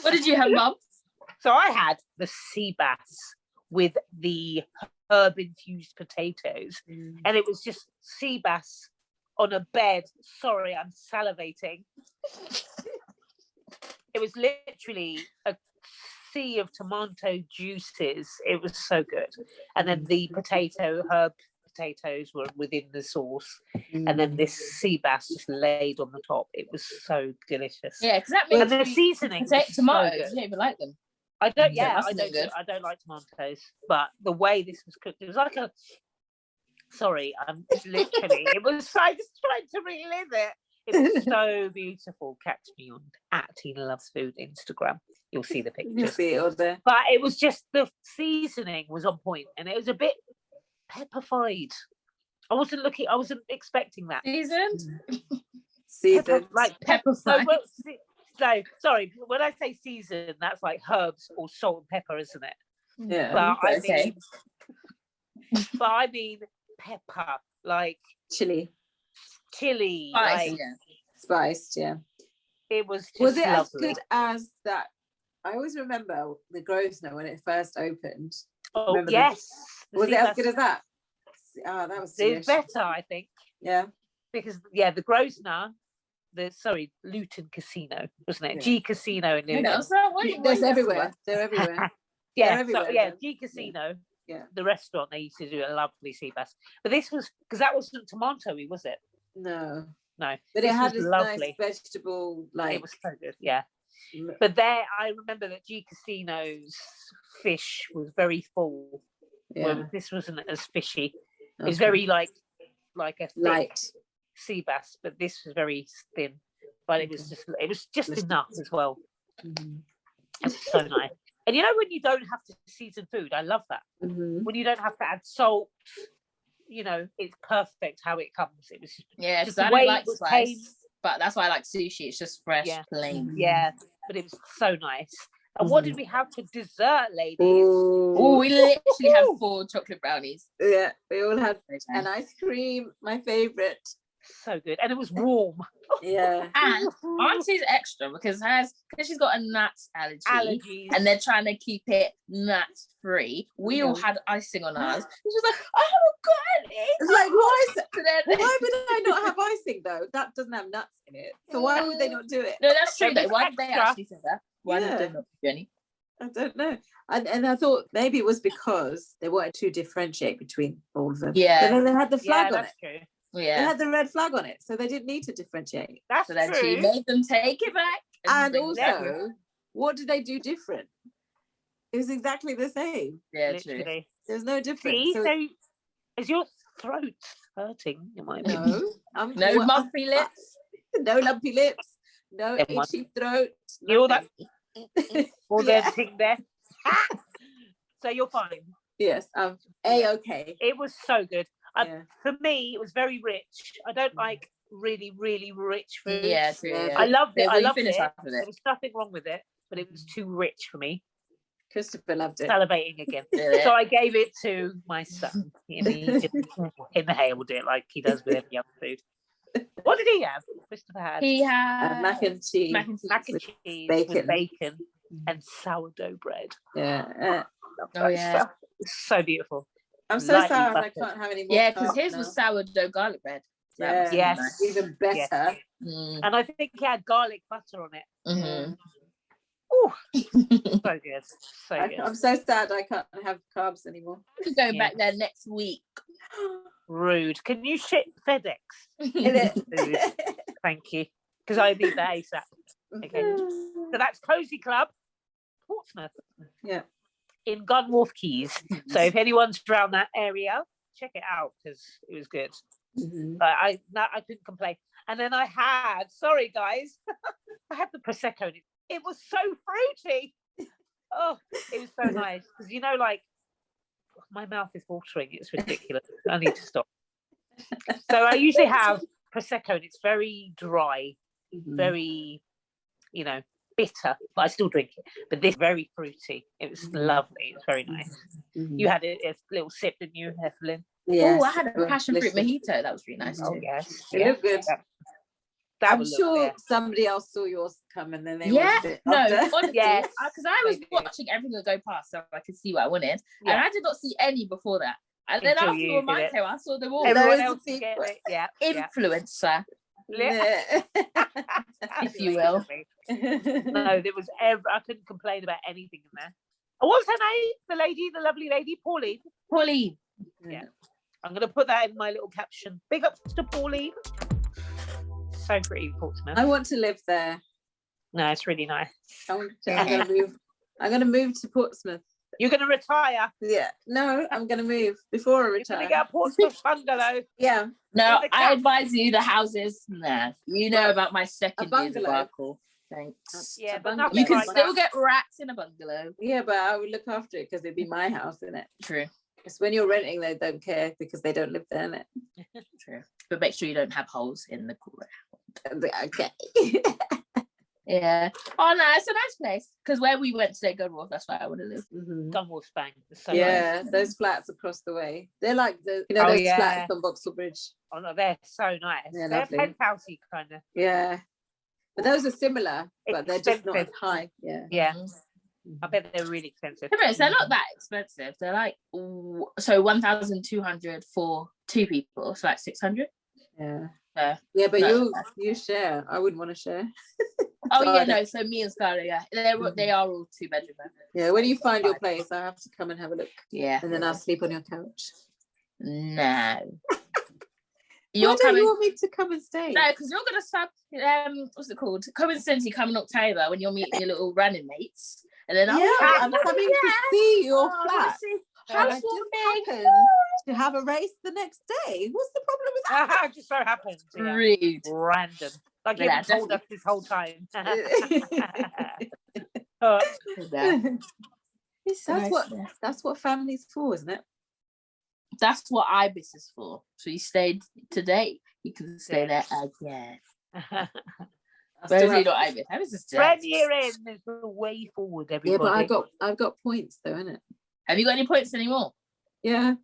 What did you have, Mum? So I had the sea bass with the herb-infused potatoes. And it was just sea bass on a bed. Sorry, I'm salivating. It was literally a sea of tomato juices. It was so good. And then the herb potatoes were within the sauce. And then this sea bass just laid on the top. It was so delicious. Yeah, because that means the seasoning. Tomatoes, you don't even like them. I don't like tomatoes, but the way this was cooked, it was like I'm literally, it was, I was trying to relive it. It was so beautiful. Catch me on @Tina Loves Food Instagram. You'll see the pictures. You'll see it all there. But it was just, the seasoning was on point and it was a bit pepper-fied. I wasn't expecting that. Seasoned. Like pepper-fied. No, sorry, when I say season, that's like herbs or salt and pepper, isn't it? Yeah. But I mean pepper, like chili. Spice, like spiced, yeah. It was just Was it lovely. as good as that? I always remember the Grosvenor when it first opened. Oh, yes. Was it as good as that? Oh, that was delicious. It was better, I think. Yeah. Because the Grosvenor, Luton Casino, wasn't it? Yeah. G Casino in Luton. There's everywhere. They're everywhere. Yeah, They're everywhere, so, G Casino. Yeah. The restaurant, they used to do a lovely sea bass. But this was, because that wasn't tomato-y, was it? No. But it had this lovely nice vegetable, like. It was so good, yeah. But there, I remember that G Casino's fish was very full. Yeah. This wasn't as fishy. It was very like a light sea bass, but this was very thin. But it was just enough as well. Mm-hmm. It was so nice. And you know when you don't have to season food, I love that. Mm-hmm. When you don't have to add salt, it's perfect how it comes. It was because I don't like spice, but that's why I like sushi. It's just fresh, plain. Yeah, but it was so nice. And what did we have for dessert, ladies? Oh, we literally had 4 chocolate brownies. Yeah, we all had an ice cream, my favourite. So good. And it was warm. Yeah. And Auntie's extra because she's got a nut allergy. And they're trying to keep it nut free. We all had icing on ours. She was like, I haven't got any. It's like, why would I not have icing though? That doesn't have nuts in it. So why would they not do it? No, that's true though. Why did they actually say that? Why did they not do any? I don't know. And I thought maybe it was because they wanted to differentiate between all of them. Yeah. But then they had the flag on it. True. Yeah. They had the red flag on it, so they didn't need to differentiate. That's so then she made them take it back. And also, what did they do different? It was exactly the same. Yeah, true. There's no difference. See, so is your throat hurting? No. No lumpy lips. No lumpy lips. No itchy throat. All that thing there. So you're fine. Yes, A-okay. It was so good. For me, it was very rich. I don't like really, really rich food. Yeah, true. Yeah. I loved it. There was nothing wrong with it, but it was too rich for me. Christopher loved it. Salivating again. So I gave it to my son. He just inhaled it like he does with every other food. What did he have? Christopher had. He had mac and cheese. Mac and cheese with bacon and sourdough bread. Yeah. Stuff. So beautiful. I'm so sad I can't have any more. Yeah, because his was sourdough garlic bread. So yes, nice. Even better. Yes. And I think he had garlic butter on it. Mm-hmm. Ooh, so good. So good. I'm so sad I can't have carbs anymore. I'm going back there next week. Rude. Can you ship FedEx? Thank you. Because I need that ASAP. Okay. So that's Cozy Club, Portsmouth. Yeah. In Gunwharf Keys. So if anyone's around that area, check it out because it was good. Mm-hmm. I couldn't complain. And then I had, sorry guys, I had the Prosecco. It was so fruity. Oh, it was so nice. Because like my mouth is watering. It's ridiculous. I need to stop. So I usually have Prosecco, and it's very dry, very, bitter, but I still drink it. But this very fruity. It was lovely. It was very nice. You had a little sip, didn't you, Evelyn? Yes. Oh, I had a passion fruit mojito. That was really nice too. Oh, yes. It looked good. That I'm sure somebody else saw yours come and then they wanted it. Honestly, Yes, because I was watching everything go past so I could see what I wanted, and I did not see any before that. And then after all mine came, I saw them all. Everyone else get it. Yeah. Influencer, Yeah. if you will. No, there was I couldn't complain about anything in there. Oh, what's her name? The lovely lady, Pauline. Yeah. I'm going to put that in my little caption. Big ups to Pauline. So pretty, Portsmouth. I want to live there. No, it's really nice. I'm going to move to Portsmouth. You're going to retire? Yeah. No, I'm going to move before I retire. You're going to get a Portsmouth bungalow? Yeah. No, I advise you the houses. Nah, you know about my second year debacle. Thanks. Yeah, but you can still get rats in a bungalow. Yeah, but I would look after it because it'd be my house, isn't it? True. Because when you're renting, they don't care because they don't live there, innit? True. But make sure you don't have holes in the ground. Okay. Yeah. Oh no, it's a nice place. Because where we went today, Gunwharf, that's where I want to live. Gunwharf Spank. So nice. Those flats across the way. They're like those flats on Vauxhall Bridge. Oh no, they're so nice. They're penthousey kind of. Yeah. But those are similar, but they're just not as high. Yeah. Yeah. I bet they're really expensive. They're not that expensive. They're like 1,200 for 2 people, so like 600. Yeah. Yeah, but you share. I wouldn't want to share. So me and Scarlett, they are all 2-bedroom. Yeah, when you find your place, I have to come and have a look. Yeah. And then I'll sleep on your couch. No. Why don't you want me to come and stay? No, because you're gonna start what's it called? Coincidentally come in October when you're meeting your little running mates. And then I'm coming to see your flat. I just happened to have a race the next day. What's the problem with that? It just so happens. Yeah. Rude. Random. Like you haven't told us this whole time. That's what family's for, isn't it? That's what IBIS is for. So you stayed today, you can stay there again. Whereas you not IBIS. IBIS is Spread year in is the way forward, everybody. Yeah, but I've got points though, innit? Have you got any points anymore? Yeah.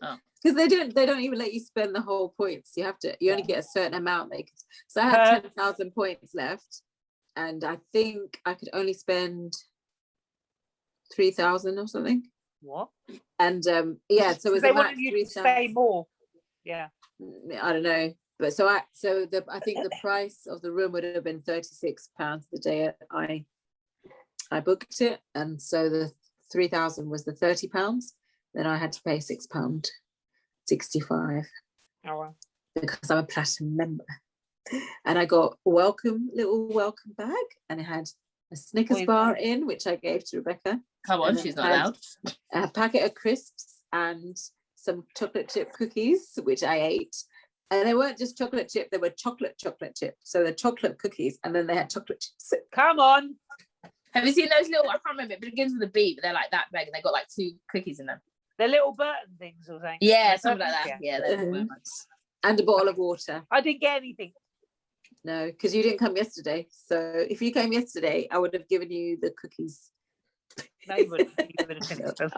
Oh. Because they don't even let you spend the whole points. You only get a certain amount. So I had 10,000 points left, and I think I could only spend 3,000 or something. What? And so it was they wanted you to stay more. Yeah. I don't know, but I think the price of the room would have been £36 the day I booked it, and so the 3,000 was the £30. Then I had to pay £6.65. Oh wow! Because I'm a platinum member, and I got a little welcome bag, and it had a Snickers bar in, which I gave to Rebecca. Come on, she's not allowed. A packet of crisps and some chocolate chip cookies, which I ate. And they weren't just chocolate chip; they were chocolate chip. So the chocolate cookies, and then they had chocolate chips. Come on! Have you seen those little? I can't remember. It begins with a B, but they're like that big, and they got like 2 cookies in them. They're little Burton things or something. Yeah, something like that. Yeah, and a bottle of water. I didn't get anything. No, because you didn't come yesterday. So if you came yesterday, I would have given you the cookies. No, you wouldn't. You would have finished them.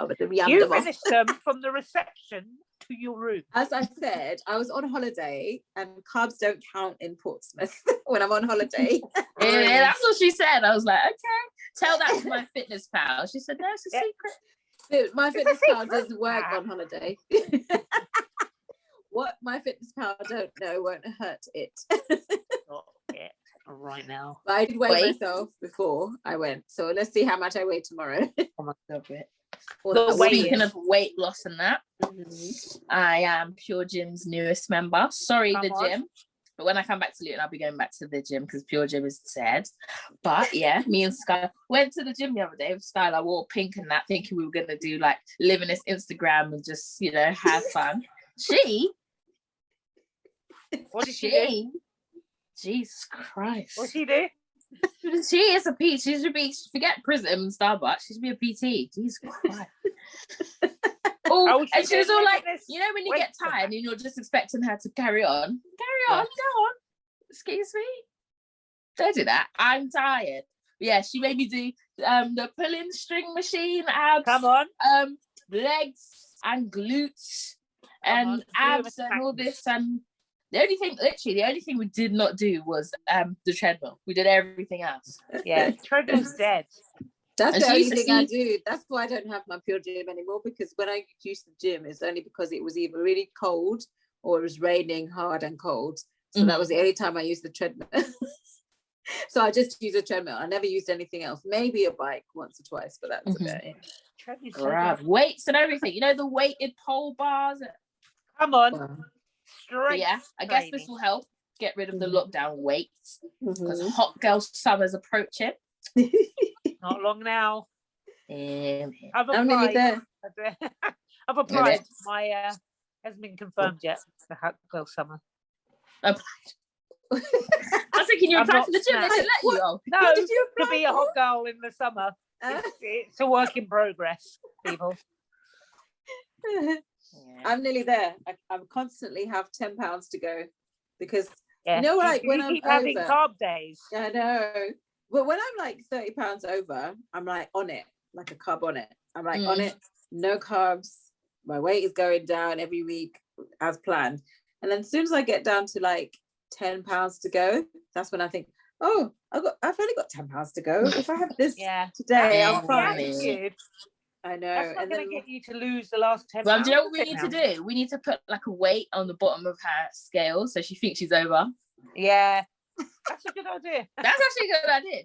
You finished them from the reception to your room. As I said, I was on holiday, and carbs don't count in Portsmouth when I'm on holiday. Yeah, that's what she said. I was like, okay, tell that to my fitness pal. She said, no, it's a secret. My fitness pal doesn't work on holiday. What my fitness pal don't know won't hurt it. Not yet, right now. But I did weigh myself before I went, so let's see how much I weigh tomorrow. Oh my god! Speaking of weight loss and that, I am Pure Gym's newest member. Sorry, the gym. But when I come back to Luton, I'll be going back to the gym because Pure Gym is dead. But yeah, me and Sky went to the gym the other day with Skylar, wore pink and that, thinking we were going to do like live in this Instagram and just, have fun. What did she do? Jesus Christ. What did she do? She is a PT. She should be, forget Prism and Starbucks. She should be a PT. Jesus Christ. Oh, and she was all like, you know, when you get tired and you're just expecting her to carry on, go on. Excuse me. Don't do that. I'm tired. Yeah, she made me do the pulling string machine, abs. Come on. Legs and glutes and abs and all this. And the only thing we did not do was the treadmill. We did everything else. Yeah, treadmill's dead. That's the only thing I do. That's why I don't have my pure gym anymore, because when I used the gym, it's only because it was either really cold or it was raining hard and cold. So that was the only time I used the treadmill. So I just use a treadmill. I never used anything else. Maybe a bike once or twice, but that was about it. Weights and everything. You know, the weighted pole bars. Come on. Straight. Yeah, I guess this will help get rid of the lockdown weights, because hot girl summer's approaching. Not long now. I'm nearly there. I've applied. My hasn't been confirmed yet. The hot girl summer. Applied. I was thinking you applied for the gym. They didn't let you. No, what did you apply to be a hot girl in the summer. It's a work in progress, people. I'm nearly there. I constantly have £10 to go, because you know, like when I'm keep having carb days. I know. But when I'm like £30 over, I'm like on it, like a carb on it. I'm like on it, no carbs. My weight is going down every week as planned. And then as soon as I get down to like £10 to go, that's when I think, oh, I've only got £10 to go. If I have this today, I'm fine. I know. That's not going to get you to lose the last 10 Well, do you know what we need to do? We need to put like a weight on the bottom of her scale so she thinks she's over. Yeah, that's a good idea. That's actually a good idea.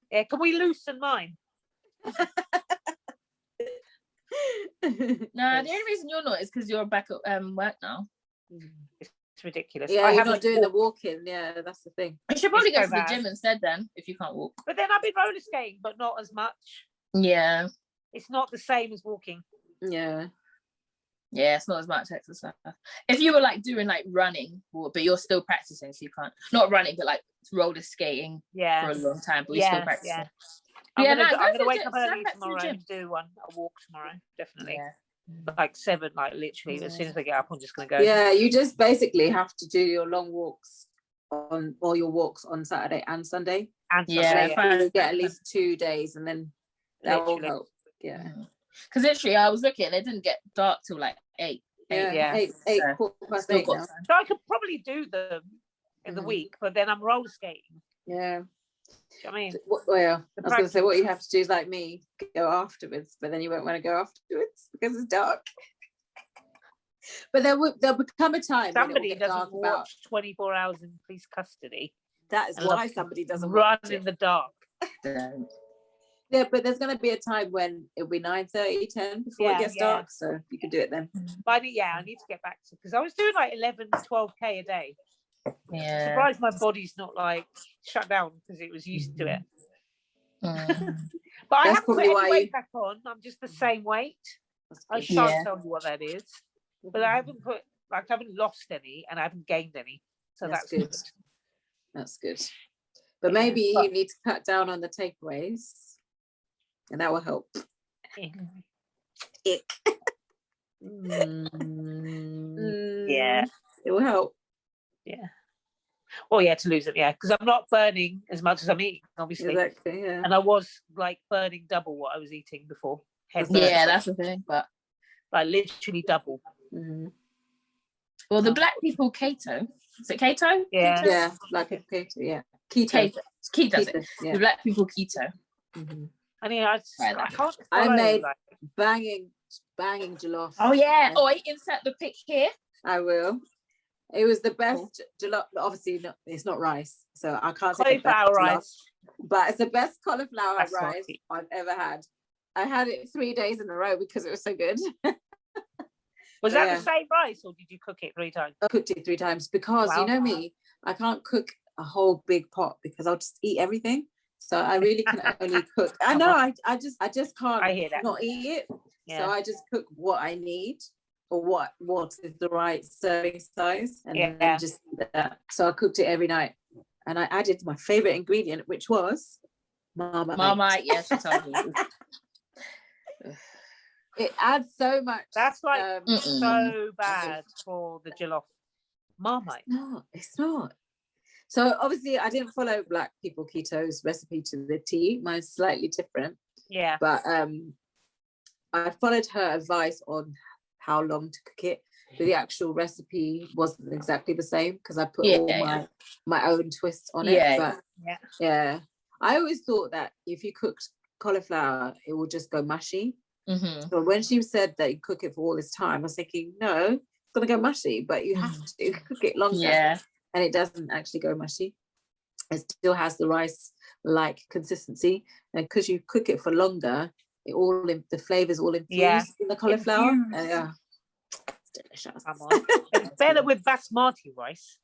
Yeah, can we loosen mine? No, the only reason you're not is because you're back at work now. It's ridiculous. Yeah, you're not doing the walking. Yeah, that's the thing. You should probably go to the gym instead then, if you can't walk. But then I've been roller skating, but not as much. Yeah. It's not the same as walking. Yeah. Yeah, it's not as much exercise. If you were like doing like running, but you're still practicing, so you can't, not running, but like roller skating for a long time, but you're still practicing. I'm gonna wake up early tomorrow and do a walk tomorrow, definitely. Yeah. Like 7, like literally as soon as I get up, I'm just gonna go. Yeah, you just basically have to do your long walks on Saturday and Sunday. And you get at least 2 days, and then that will help. Yeah. Because literally, I was looking, it didn't get dark till like 8. Eight, quarter past 8 now. So I could probably do them in the week, but then I'm roller skating. Yeah. I mean, I was going to say, what you have to do is like me, go afterwards, but then you won't want to go afterwards because it's dark. But there'll become a time somebody doesn't watch 24 Hours in Police Custody. That is why somebody doesn't run in the dark. Yeah, but there's going to be a time when it'll be 9:30, 10 before it gets dark, so you can do it then. But I need to get back to, because I was doing like 11, 12k a day. Yeah. I'm surprised my body's not like shut down because it was used to it. But I haven't put any weight back on. I'm just the same weight. I can't tell you what that is, but I haven't lost any and I haven't gained any. So that's good. That's good. But maybe you need to cut down on the takeaways, and that will help. Yeah, it will help. Yeah. Well, to lose it, because I'm not burning as much as I'm eating, obviously. Exactly, yeah. And I was like burning double what I was eating before. That's the thing, but like literally double. Well, the black people keto. Is it keto? Yeah. Keto? Yeah, black people keto, yeah. Keto. Keto. The black people keto. I mean, I can't. I made banging jollof. Oh yeah. Oh, I insert the pic here. I will. It was the best jollof. Obviously, it's not rice, so I can't say cauliflower rice. But it's the best cauliflower rice I've ever had. I had it 3 days in a row because it was so good. Was that the same rice, or did you cook it 3 times? I cooked it 3 times because you know me, I can't cook a whole big pot because I'll just eat everything. So I really can only cook. I know I just can't not eat it. So I just cook what I need or what is the right serving size, and then just that. So I cooked it every night, and I added my favorite ingredient, which was Marmite. Yes, she told me. It adds so much. That's like so bad for the jollof Marmite. It's not. So obviously I didn't follow Black People Keto's recipe to the T. Mine's slightly different. Yeah. But I followed her advice on how long to cook it. But the actual recipe wasn't exactly the same because I put all my own twists on it. But yeah. I always thought that if you cooked cauliflower, it would just go mushy. So when she said that you cook it for all this time, I was thinking, no, it's gonna go mushy, but you have to cook it longer. Yeah. And it doesn't actually go mushy. It still has the rice-like consistency. And because you cook it for longer, the flavors all infused in the cauliflower. It's delicious. Come on. It's better with basmati rice.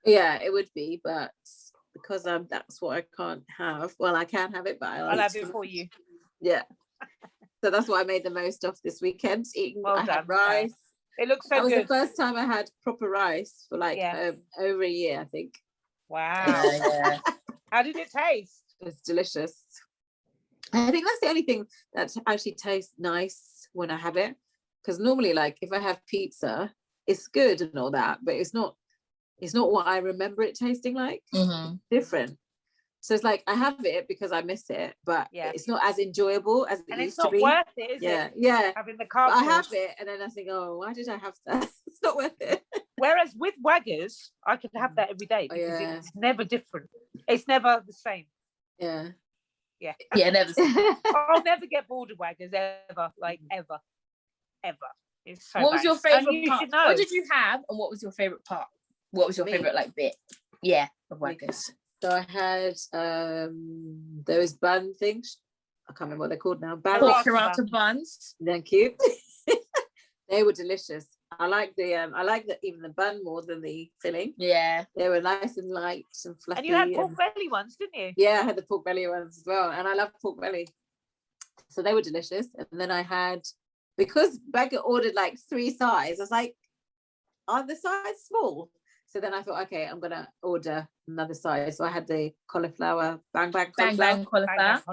Yeah, it would be, but because that's what I can't have. Well, I can have it, but I'll have it for you. Yeah. So that's what I made the most of this weekend. I had rice. It looks so good. That was the first time I had proper rice for over a year, I think. Wow. How did it taste? It's delicious. I think that's the only thing that actually tastes nice when I have it. Because normally, like, if I have pizza, it's good and all that, but it's not what I remember it tasting like. Different. So it's like I have it because I miss it, but it's not as enjoyable as it used to be. And it's not worth it, is it? Yeah. Having the cardboard. I have it, and then I think, oh, why did I have that? It's not worth it. Whereas with Waggers, I could have that every day because it's never different. It's never the same. Yeah. Yeah, never. I'll never get bored of Waggers ever, like ever. It's so. What was your favorite part? What did you have, and what was your favorite part? What was your favorite bit? Yeah, of Waggers. So I had those bun things. I can't remember what they're called now. Burrata buns. Thank you. They were delicious. I like even the bun more than the filling. Yeah. They were nice and light and fluffy. And you had pork belly ones, didn't you? Yeah, I had the pork belly ones as well. And I love pork belly. So they were delicious. And then I had, because Becca ordered like 3 sides, I was like, are the sides small? So then I thought, okay, I'm going to order another size. So I had the cauliflower, bang cauliflower,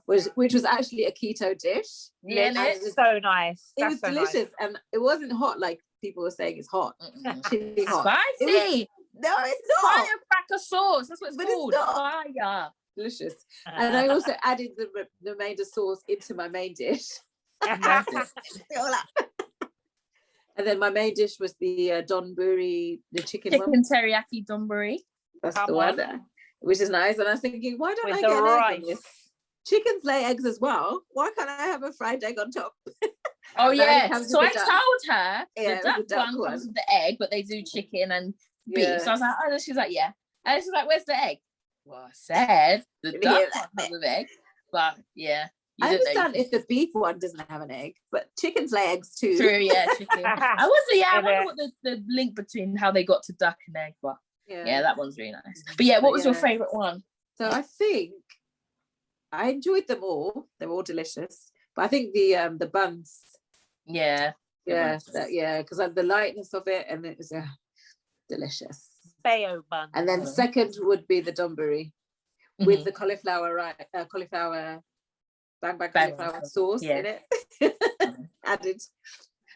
which was actually a keto dish. Yeah, it's so nice. It was delicious. Nice. And it wasn't hot like people were saying it's hot. Chili hot. Spicy. No, it's not. Firecracker sauce. That's what it's called. Fire. Delicious. And I also added the remainder sauce into my main dish. And then my main dish was the donburi, the chicken teriyaki donburi. That's the one, which is nice. And I was thinking, why don't I get an egg on this? Chickens lay eggs as well. Why can't I have a fried egg on top? Oh yeah. So I told her the duck one comes with the egg, but they do chicken and beef. So I was like, oh, and she's like, yeah. And she's like, where's the egg? Well, I said the duck one comes with egg, but yeah. I understand if the beef one doesn't have an egg, but chickens lay eggs too. True, yeah, chicken. I wonder what the link between how they got to duck and egg, but yeah, that one's really nice. But yeah, what was your favourite one? So I think I enjoyed them all. They were all delicious. But I think the buns. Yeah. Yeah, because the lightness of it, and it was delicious. Bayo bun. And then second would be the donburi with the cauliflower cauliflower sauce in it added.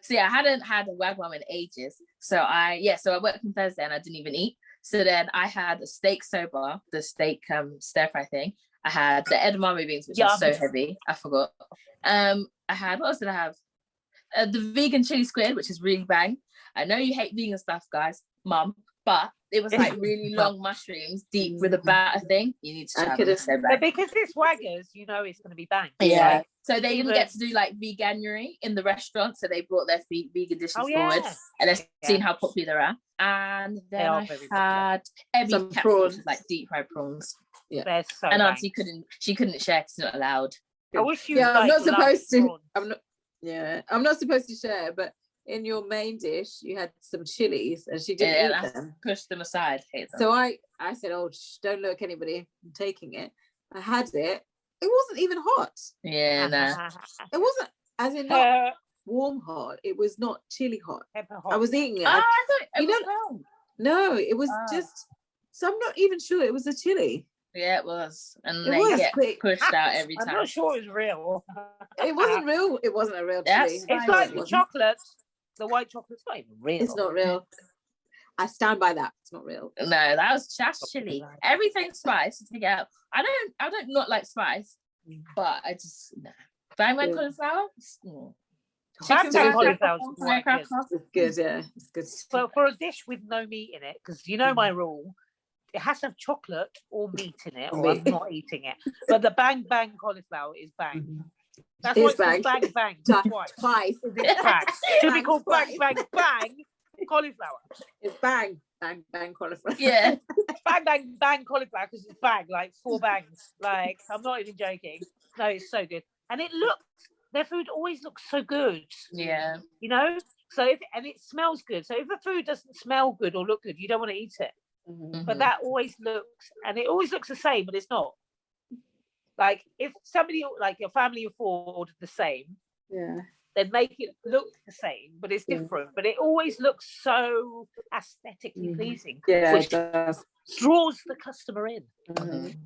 So yeah, I hadn't had a wagwan in ages. So I worked on Thursday and I didn't even eat. So then I had a steak soba, the steak stir fry thing. I had the edamame beans, which are so heavy. I forgot. I had, what else did I have? The vegan chili squid, which is really bang. I know you hate vegan stuff, guys, mum, but it was like really long mushrooms deep with a batter thing. You need to try it. But because it's Waggers, you know it's going to be bang. Yeah. So they didn't get to do like veganuary in the restaurant, so they brought their vegan dishes forward, and they've seen how popular they are. And then I had some prawns, like deep fried prawns. Yeah, they're so. And Auntie couldn't share because it's not allowed. I wish you. Yeah, I'm not supposed to. I'm not supposed to share, but in your main dish you had some chilies and she didn't eat them. Pushed them aside. Hate them. So I said, oh, don't look anybody, I'm taking it. I had it. It wasn't even hot. Yeah, no. It wasn't, as in not warm hot. It was not chili hot. I was eating it. I thought it was cold. No, it was just. So I'm not even sure it was a chili. Yeah, it was. And It they was get quick. pushed out every I'm time. not sure it was real. It wasn't real. It wasn't a real That's chili. It's It like the wasn't. chocolate. The white chocolate's not even real. It's not real. I stand by that. It's not real. No, that's chili. Everything spice. Take it out. I don't not like spice, but I just no. Bang bang Yeah. cauliflower. Bang bang cauliflower is quite good. It's good, yeah. It's good. But for a dish with no meat in it, because you know my rule, it has to have chocolate or meat in it, or I'm not eating it. But the bang bang cauliflower is bang. Mhm. That's It why is it's called bang bang twice. Twice. Bang. Should be called bang Twice. bang bang cauliflower. It's bang, bang, bang cauliflower. Yeah. Bang bang bang cauliflower because it's bang, like 4 bangs. Like, I'm not even joking. No, it's so good. And their food always looks so good. Yeah. You know? So and it smells good. So if the food doesn't smell good or look good, you don't want to eat it. Mhm. But that always looks, and it always looks the same, but it's not. Like if somebody, like your family of 4 ordered the same, Yeah. then make it look the same, but it's different. But it always looks so aesthetically pleasing, Yeah, which it does. draws the customer in. Mhm.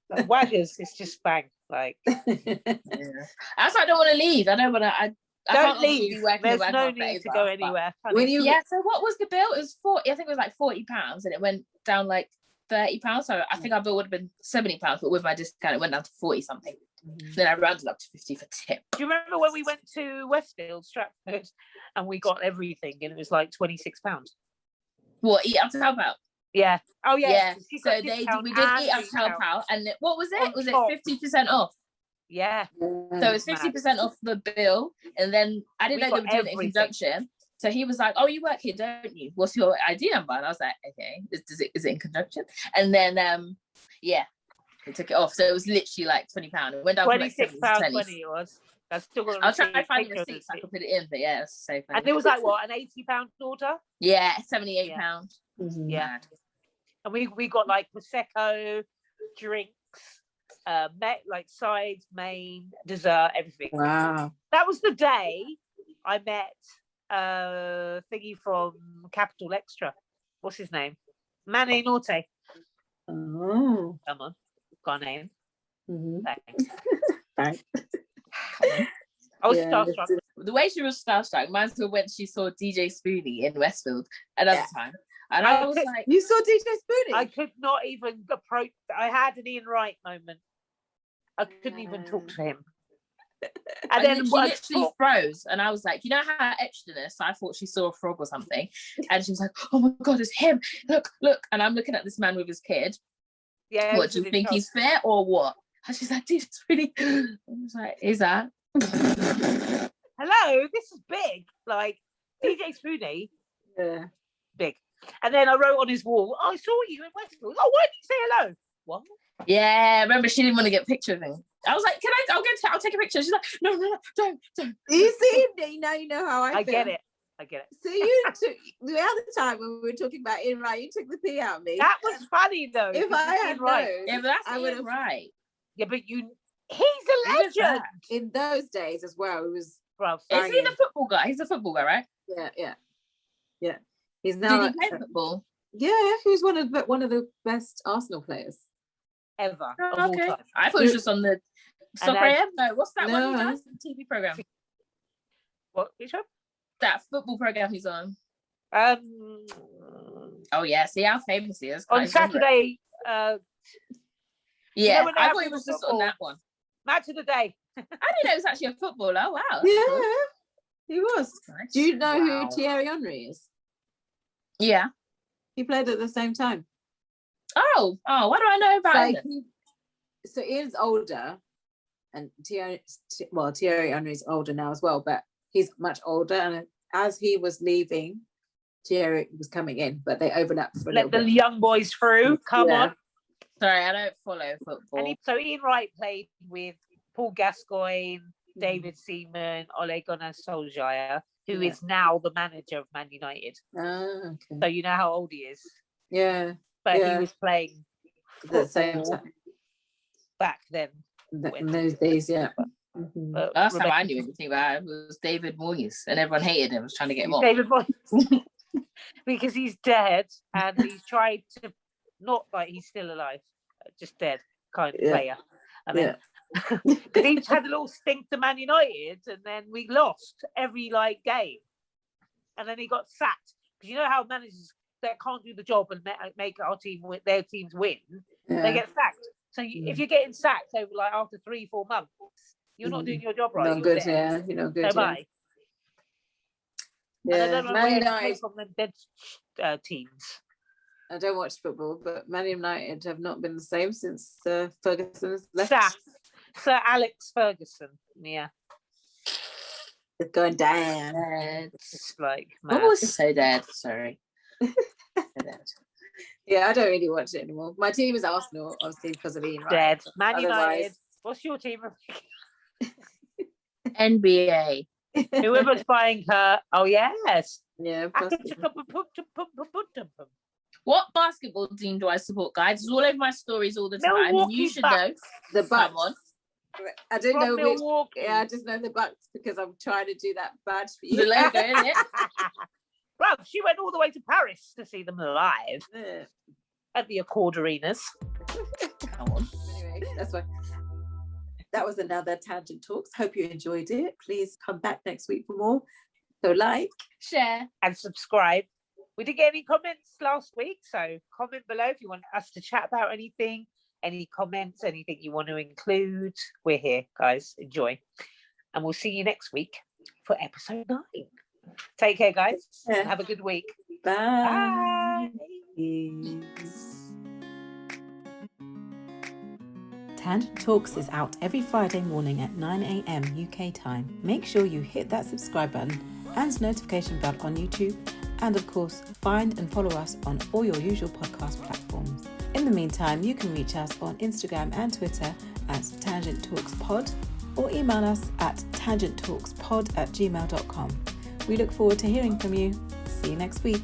Like Waggers, it's just bang. Like, Yeah. That's why I don't want to leave. I don't want to. I don't can't obviously leave. be working There's the no Wagamama need to forever, go but- anywhere. When you Yeah. So what was the bill? It was 40. I think it was like £40, and it went down like £30. So I think our bill would have been £70, but with my discount, it went down to 40 something. Then I rounded up to 50 for tip. Do you remember when we went to Westfield, Stratford, and we got everything, and it was like £26? What, eat up to help out? Yeah. Oh yeah. Yeah. 'cause you So got we discount did and eat up to help discount. out, and what was On it? Was top. it 50% off? Yeah. So it's 50% off the bill, and then I didn't We know they got were doing it in everything. conjunction. So he was like, "Oh, you work here, don't you? What's your ID number?" And I was like, "Okay, is it in conjunction?" And then yeah, we took it off. So it was literally like £20. It went down to like £26.20 it was. I still got a I'll try and find the picture of receipt so I can put it in, but yeah, it's so funny. And it was like what, an £80 order? Yeah, £78. Mhm. Yeah. Mad. And we got like prosecco, drinks, like sides, main, dessert, everything. Wow. That was the day I met thingy from Capital Extra. What's his name? Mane Norte. Oh. Come on, got a name. Mhm. Thanks. Right. I was Yeah, starstruck. The way she was starstruck reminds me of when she saw DJ Spoonie in Westfield another Yeah. time. And I was like, You saw DJ Spoonie? I could not even approach. I had an Ian Wright moment. I couldn't even talk to him. And then she literally froze, and I was like, you know how I etched in this? I thought she saw a frog or something, and she was like, "Oh my god, it's him! Look!" And I'm looking at this man with his kid. Yeah. What do you think he's fair or what? And she's like, "Dude, it's really." I was like, "Is that?" Hello, this is big. Like DJ Spoonie, Yeah. big. And then I wrote on his wall, "I saw you in Westfield." Oh, why didn't you say hello? What? Yeah, remember she didn't want to get a picture of him. I was like, I'll take a picture. She's like, no, don't. You see, now you know how I feel. get it. So you took the other time when we were talking about Ian Wright, you took the pee out of me. That was funny though. If because I it's had Ian Wright. known, Yeah, but that's I would've- right. Yeah, but he's a Who is legend. that? in those days as well, it was Bro, Is he the football guy? He's a football guy, right? yeah. He's now Did he play football? yeah, he was one of the best Arsenal players. ever of Oh, all okay. time. I thought it was just on the Soccer then- AM. No, what's that one he No. does? The TV program. What? Which one? That football program he's on. Um, Oh yeah, see how famous he is. on Can't remember it. Saturday, Yeah, when they I have thought he the was just football. on that one. match of the day. I didn't know he was actually a footballer. Wow. That's Yeah, cool. he was. Nice. Do you know Wow. who Thierry Henry is? Yeah. He played at the same time. Oh, what do I know about Like him? so Ian's older, and Thierry Henry's older now as well, but he's much older. And as he was leaving, Thierry was coming in, but they overlapped for a Let little the bit. young boys through. Come Yeah. on. Sorry, I don't follow football. So Ian Wright played with Paul Gascoigne, David Seaman, Ole Gunnar Solskjaer, who Yeah. is now the manager of Man United. Ah, okay. So you know how old he is. Yeah, But Yeah. he was playing at the same football time. back then. In those days, yeah. Mhm. But Last time Rebecca- I knew anything about him was David Moyes, and everyone hated him. Was trying to get him off. David Moyes. Because he's dead and he's tried to not like he's still alive, just dead kind of Yeah. player. And then because he had a little stink to Man United, and then we lost every game, and then he got sacked. Because you know how managers that can't do the job and make their teams win, they get sacked. So if you're getting sacked over after 3-4 months, you're not doing your job right. Not good, yeah. You're not good. So am I. Yeah. And I don't know Man where United from them dead teams. I don't watch football, but Man United have not been the same since Ferguson's left. Sir Alex Ferguson, yeah. It's going down. It's mad. I was so dead, sorry. So dead. Yeah, I don't really watch it anymore. My team is Arsenal, obviously, because of Ian Wright. Dead. Man United. Otherwise... What's your team? NBA. Whoever's buying her. Oh, yes. Yeah. What basketball team do I support, guys? It's all over my stories all the time. Milwaukee You should Bucks. know. The Bucks. I don't know which. Milwaukee. Yeah, I just know the Bucks because I'm trying to do that badge for you. The logo, isn't it? Bruv, she went all the way to Paris to see them live at the Accord Arenas. Come on. Anyway, that's why. That was another Tangent Talks. Hope you enjoyed it. Please come back next week for more. So share, and subscribe. We didn't get any comments last week, so comment below if you want us to chat about anything, any comments, anything you want to include. We're here, guys. Enjoy. And we'll see you next week for episode 9. Take care, guys. Yeah. Have a good week. Bye. Bye. Tangent Talks is out every Friday morning at 9 a.m. UK time. Make sure you hit that subscribe button and notification bell on YouTube. And of course, find and follow us on all your usual podcast platforms. In the meantime, you can reach us on Instagram and Twitter at Tangent Talks Pod or email us at tangenttalkspod@gmail.com. We look forward to hearing from you. See you next week.